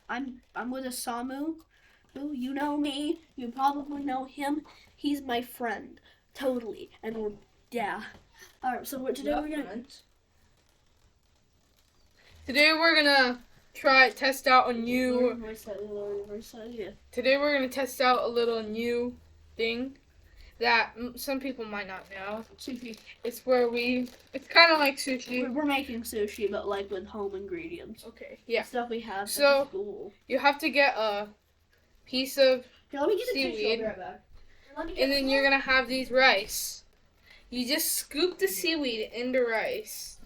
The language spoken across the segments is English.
I'm with Isamu. Who you know me? You probably know him. He's my friend, totally. And we're All right. So today we're gonna test out a new. Today we're gonna test out a little new thing that some people might not know. It's where it's kind of like sushi. We're making sushi, but like with home ingredients. Okay. Yeah. Stuff we have. So at school. You have to get a piece of let me get seaweed, right back. And then you're gonna have these rice. You just scoop the seaweed into rice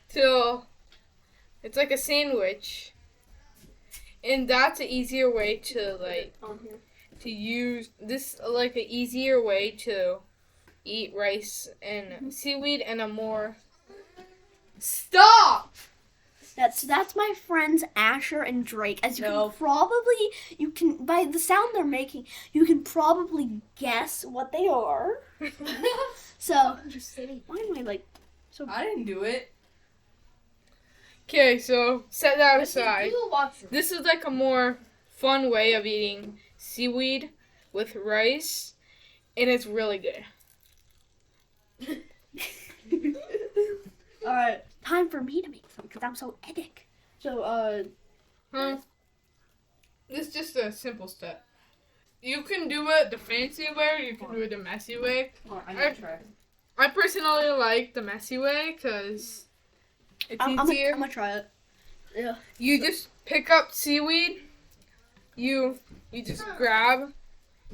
till it's like a sandwich, and that's an easier way to to use this, like an easier way to eat rice and seaweed and a more. Stop! That's my friends Asher and Drake. As you can by the sound they're making, you can probably guess what they are. So why am I so? I didn't do it. Okay, so set that aside. This is like a more fun way of eating seaweed with rice, and it's really good. All right, time for me to make some because I'm so epic. So, This is just a simple step. You can do it the fancy way, or you can do it the messy way. I personally like the messy way because it's easier. I'm gonna try it. Yeah. You just pick up seaweed. You just grab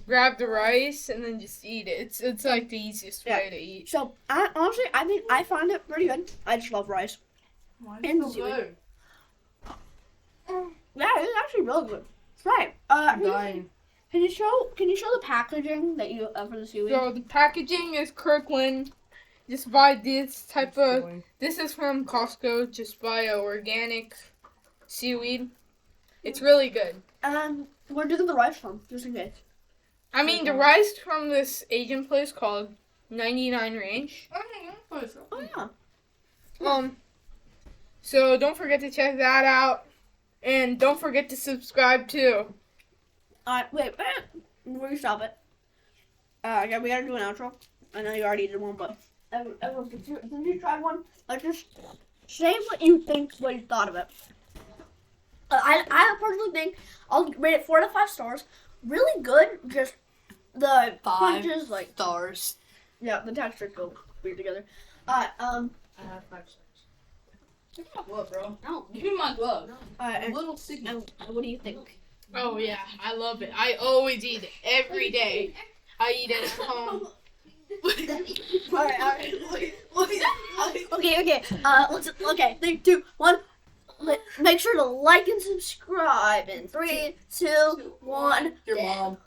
the rice and then just eat it. It's like the easiest way to eat. So I find it pretty good. I just love rice. Why is it so good? Yeah, it's actually really good. Right. I'm dying. Can you show the packaging that you for the seaweed? So the packaging is Kirkland. Just buy this type of. This is from Costco. Just buy a organic seaweed. It's really good. Where do the rice from? Just in case. I mean, the rice from this Asian place called 99 Range. Oh yeah. So don't forget to check that out, and don't forget to subscribe too. Wait. Before you stop it, we gotta do an outro. I know you already did one, but everyone, did you try one? Just say what you thought of it. I personally think I'll rate it 4 to 5 stars. Really good. Just the 5 punches, stars. Yeah, the textures go weird together. I have 5 stars. Give me my glove, bro. No. Give me my glove. And Little signal. what do you think? Oh yeah, I love it. I always eat it every day. I eat it at home. Alright. Okay. 3, 2, 1. Make sure to like and subscribe in 3, 2, 1. Your mom.